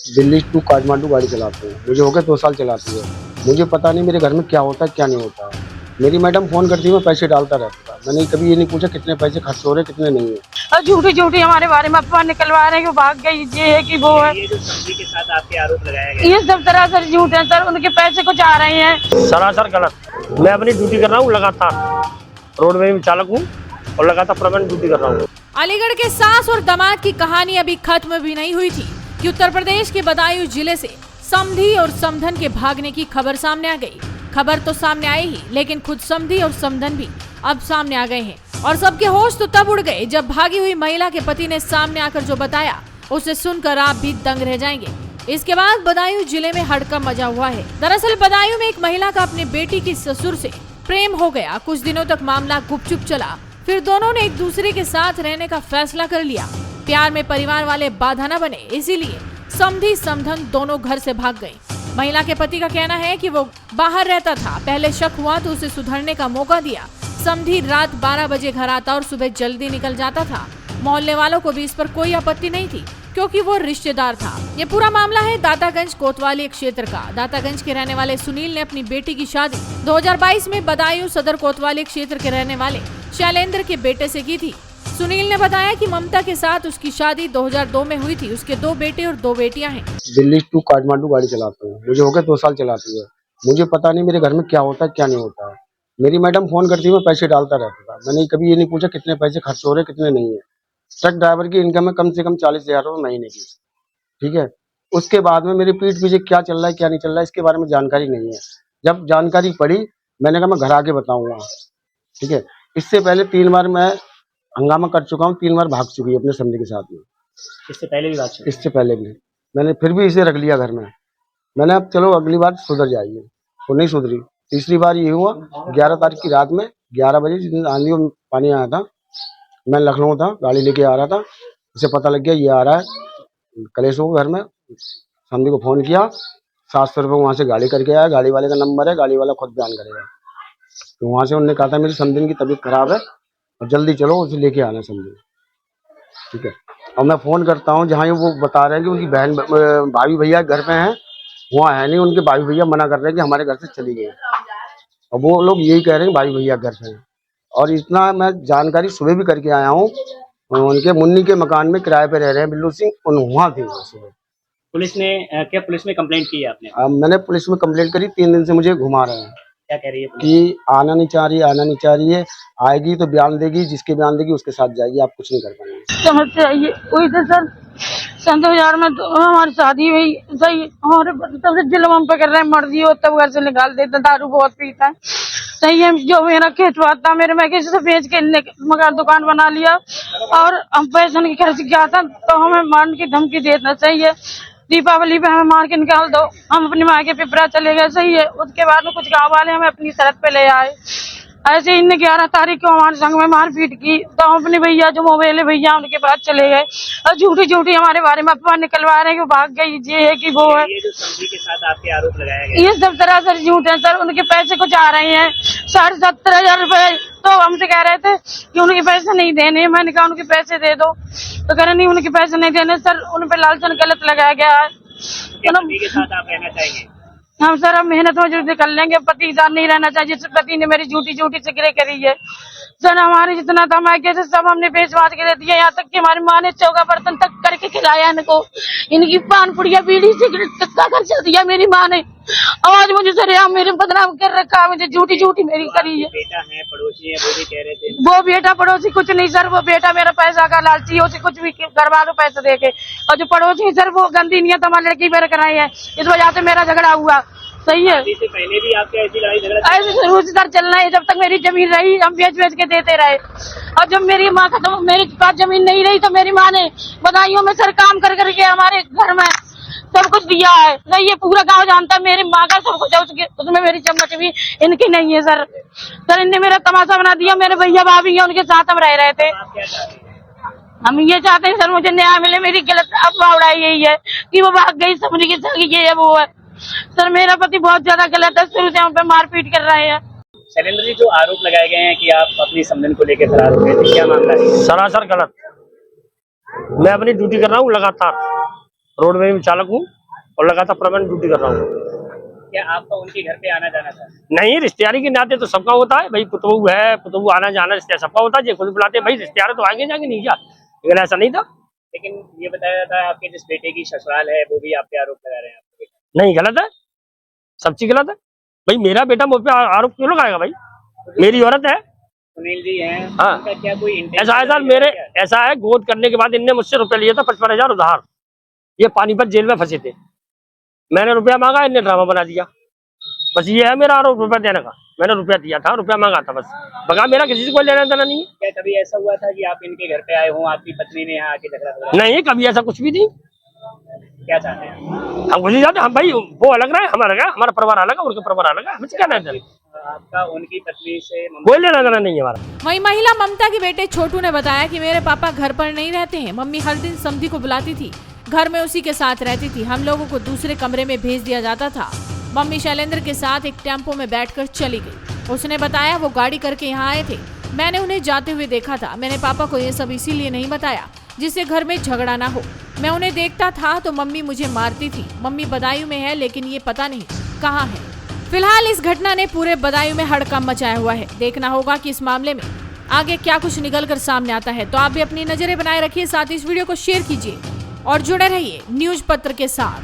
Delhi to Kathmandu गाड़ी चलाते हैं। मुझे हो गए 2 साल चलाती है। मुझे पता नहीं मेरे घर में क्या होता है क्या नहीं होता है। मेरी मैडम फ़ोन करती है, मैं पैसे डालता रहता था। मैंने कभी ये नहीं पूछा कितने पैसे खर्च हो रहे कितने नहीं है। और झूठी झूठी हमारे बारे में अफवाह निकलवा रहे हैं कि भाग गई, ये है कि वो है। ये जो समझी के साथ आपके आरोप लगाया गया ये सब सरासर झूठ है सर, उनके पैसे कुछ आ रहे हैं। सरासर गलत। मैं अपनी ड्यूटी कर रहा हूँ लगातार, रोडवे में चालक हूँ और लगातार परमानेंट ड्यूटी कर रहा हूँ। अलीगढ़ के सास और दामाद की कहानी अभी खत्म भी नहीं हुई थी कि उत्तर प्रदेश के बदायूं जिले से समधी और समधन के भागने की खबर सामने आ गई। खबर तो सामने आई ही, लेकिन खुद समधी और समधन भी अब सामने आ गए हैं और सबके होश तो तब उड़ गए जब भागी हुई महिला के पति ने सामने आकर जो बताया उसे सुनकर आप भी दंग रह जाएंगे। इसके बाद बदायूं जिले में हड़कंप मचा हुआ है। दरअसल बदायूं में एक महिला का अपने बेटी के ससुर से प्रेम हो गया। कुछ दिनों तक मामला गुपचुप चला, फिर दोनों ने एक दूसरे के साथ रहने का फैसला कर लिया। प्यार में परिवार वाले बाधा न बने, इसीलिए समधी समधन दोनों घर से भाग गए। महिला के पति का कहना है कि वो बाहर रहता था, पहले शक हुआ तो उसे सुधरने का मौका दिया। समधी रात 12 बजे घर आता और सुबह जल्दी निकल जाता था। मोहल्ले वालों को भी इस पर कोई आपत्ति नहीं थी क्योंकि वो रिश्तेदार था। ये पूरा मामला है दातागंज कोतवाली क्षेत्र का। दातागंज के रहने वाले सुनील ने अपनी बेटी की शादी 2022 में बदायूं सदर कोतवाली क्षेत्र के रहने वाले शैलेंद्र के बेटे से की थी। सुनील ने बताया कि ममता के साथ उसकी शादी 2002 में हुई थी। उसके 2 बेटे और 2 बेटियां हैं। दिल्ली टू काठमांडू गाड़ी चलाते हैं। मुझे हो गए 2 साल चलाती है। मुझे पता नहीं मेरे घर में क्या होता है क्या नहीं होता है। मेरी मैडम फ़ोन करती है, मैं पैसे डालता रहता था। मैंने कभी ये नहीं पूछा कितने पैसे खर्च हो रहे कितने नहीं है। ट्रक ड्राइवर की इनकम है कम से कम 40,000 रुपये महीने की, ठीक है। उसके बाद में मेरे पीठ पीछे क्या चल रहा है क्या नहीं चल रहा है इसके बारे में जानकारी नहीं है। जब जानकारी पड़ी मैंने कहा मैं घर आके बताऊंगा, ठीक है। इससे पहले 3 बार मैं हंगामा कर चुका हूँ, 3 बार भाग चुकी है अपने समधी के साथ में। इससे पहले भी बात इससे पहले भी मैंने फिर भी इसे रख लिया घर में। मैंने अब चलो अगली बार सुधर जाएगी, वो नहीं सुधरी। तीसरी बार ये हुआ 11 तारीख की रात में 11 बजे जिस दिन आंधी और पानी आया था, मैं लखनऊ था, गाड़ी लेके आ रहा था। उसे पता लग गया ये आ रहा है कलेश हो घर में। समधी को फ़ोन किया, 700 रुपये वहाँ से गाड़ी करके आया। गाड़ी वाले का नंबर है, गाड़ी वाला खुद बयान करेगा। तो वहाँ से उन्होंने कहा था मेरी समधी की तबीयत खराब है और जल्दी चलो उसे लेके आना समधी, ठीक है। और मैं फ़ोन करता हूँ जहाँ वो बता रहे हैं कि उनकी बहन भाभी भैया घर पे हैं, वहाँ है नहीं। उनके भाई भैया मना कर रहे हैं कि हमारे घर से चली गई और वो लोग यही कह रहे हैं भाई भैया घर पे हैं। और इतना मैं जानकारी सुबह भी करके आया हूँ, उनके मुन्नी के मकान में किराए पे रह रहे हैं बिल्लू सिंह, वहाँ थे सुबह। पुलिस ने क्या पुलिस में कंप्लेंट की है आपने? मैंने पुलिस में कंप्लेंट करी, 3 दिन से मुझे घुमा रहे हैं। क्या कह रही है पुलिस? कि आना नहीं चाह रही है। आएगी तो बयान देगी, जिसके बयान देगी उसके साथ जाएगी, आप कुछ नहीं कर पाएंगे। समझते आइए वही तो सर, सन 2000 में तो हमारी शादी हुई सही। हमारे तब से जुल्म हम पे कर रहे हैं, मर्जी हो तब घर से निकाल देते, दारू बहुत पीता है सही है। जो मेरा खेतवा था मेरे, मैं किसी से बेच के मकान दुकान बना लिया और हम पैसे की खर्च किया था तो हमें मारने की धमकी देना सही है। दीपावली पे हमें मार के निकाल दो, हम अपनी माँ के पिपरा चले गए सही है। उसके बाद में कुछ गाँव वाले हमें अपनी शरत पे ले आए। ऐसे इनने 11 तारीख को हमारे संग में मारपीट की तो हम अपने भैया जो मोबाइल है भैया उनके पास चले गए और झूठी झूठी हमारे बारे में अफवाह निकलवा रहे हैं कि भाग गई, ये है कि वो है। ये जो समझी के साथ आपके आरोप लगाया गया ये सब सरासर झूठ है सर, उनके पैसे कुछ आ रहे हैं 70,500 रुपए। तो हमसे कह रहे थे कि उनके पैसे नहीं देने। मैंने कहा उनके पैसे दे दो, तो कह रहे नहीं उनके पैसे नहीं देने। सर उन पे लालचन गलत लगाया गया है। समझी के साथ आप रहना चाहेंगे? हम सर अब मेहनत मजदूरी कर लेंगे, पति के साथ नहीं रहना चाहिए। जिस पति ने मेरी झूठी झूठी सिगरेट करी है सर, हमारे जितना था मायके से सब हमने बेच बाच के दे दिया। यहाँ तक कि हमारी माँ ने चौका बर्तन तक करके खिलाया इनको। इनकी पान पुड़िया बीड़ी सिगरेट तक का खर्चा दिया मेरी माँ ने। आज मुझे सर यहाँ मेरे बदनाम कर रखा, मुझे झूठी झूठी मेरी करी है। बेटा है पड़ोसी है वो भी कह रहे थे। वो बेटा पड़ोसी कुछ नहीं सर, वो बेटा मेरा पैसा का लालची है, उसे कुछ भी करवा दो पैसे दे के। और जो पड़ोसी सर वो गंदी नियत हमारी लड़की पर कराई है, इस वजह से मेरा झगड़ा हुआ सही है। इससे पहले भी आपके ऐसी लड़ाई झगड़ा? ऐसे रोजगार चलना है, जब तक मेरी जमीन रही हम बेच बेच के देते रहे। और जब मेरी माँ खत्म, मेरे पास जमीन नहीं रही तो मेरी माँ ने बदायूं में सर काम कर करके हमारे घर में सब कुछ दिया है नहीं। ये पूरा गांव जानता है मेरी माँ का सब कुछ है, उसमें मेरी चम्मच भी इनकी नहीं है सर। सर इनने मेरा तमाशा बना दिया। मेरे भैया भाभी है उनके साथ हम रह रहे थे। हम ये चाहते हैं सर मुझे न्याय मिले। मेरी गलत अफवाह उड़ाई यही है कि वो भाग गई समझ के संग, ये है वो है। सर मेरा पति बहुत ज्यादा गलत है, शुरू से हम पे मारपीट कर रहे हैं। शैलेंद्र जी, जो आरोप लगाए गए हैं कि आप अपनी समधन को लेकर फरार हो गए थे, क्या मामला है? सरासर गलत। मैं अपनी ड्यूटी कर रहा हूँ लगातार, रोडवेज में चालक हूँ और लगातार परमानेंट ड्यूटी कर रहा हूँ। क्या आपका उनके घर पे आना जाना था? नहीं, रिश्तेदारी के नाते तो सबका होता है भाई, पुतबू है, पुतबू आना जाना रिश्तेदार सबका होता है। जो खुद बुलाते भाई रिश्तेदार तो आगे जाके नहीं क्या, लेकिन ऐसा नहीं था। लेकिन ये बताया जाता है आपके जिस बेटे की ससुराल है वो भी आप पे आरोप लगा रहे हैं आपके बेटे। नहीं, गलत है, सब चीज गलत है भाई। मेरा बेटा मुझ पे आरोप क्यों लगाएगा भाई, मेरी औरत है। सुनील जी हैं, हाँ। उनका क्या कोई intention ऐसा है सर, है मेरे क्या? ऐसा है, गोद करने के बाद इनने मुझसे रुपया लिया था 55,000 उधार। ये पानीपत जेल में फंसे थे, मैंने रुपया मांगा, इनने ड्रामा बना दिया। बस ये है मेरा आरोप, रुपया देने का। मैंने रुपया दिया था, रुपया मांगा था, बस बगा मेरा किसी से कोई लेना देना नहीं है। क्या कभी ऐसा हुआ था कि आप इनके घर पे आए हों, आपकी पत्नी ने यहाँ आके झगड़ा करा? नहीं, कभी ऐसा कुछ भी नहीं। क्या चाहते हैं? हम कुछ नहीं चाहते, हम भाई वो अलग रहे, हम अलग है, हमारा परिवार अलग है, उनका परिवार अलग है, हमें क्या लेना देना, आपका उनकी पत्नी से कोई लेना देना नहीं है हमारा। वहीं महिला ममता के बेटे छोटू ने बताया कि मेरे पापा घर पर नहीं रहते हैं, मम्मी हर दिन समधी को बुलाती थी, घर में उसी के साथ रहती थी, हम लोगों को दूसरे कमरे में भेज दिया जाता था। मम्मी शैलेंद्र के साथ एक टेम्पो में बैठकर चली गई। उसने बताया वो गाड़ी करके यहाँ आए थे, मैंने उन्हें जाते हुए देखा था। मैंने पापा को ये सब इसीलिए नहीं बताया जिससे घर में झगड़ा ना हो। मैं उन्हें देखता था तो मम्मी मुझे मारती थी। मम्मी बदायूं में है लेकिन ये पता नहीं कहाँ है। फिलहाल इस घटना ने पूरे बदायूं में हड़कंप मचाया हुआ है। देखना होगा कि इस मामले में आगे क्या कुछ निकल कर सामने आता है। तो आप भी अपनी नजरें बनाए रखिए, साथ ही इस वीडियो को शेयर कीजिए और जुड़े रहिए न्यूज पत्र के साथ।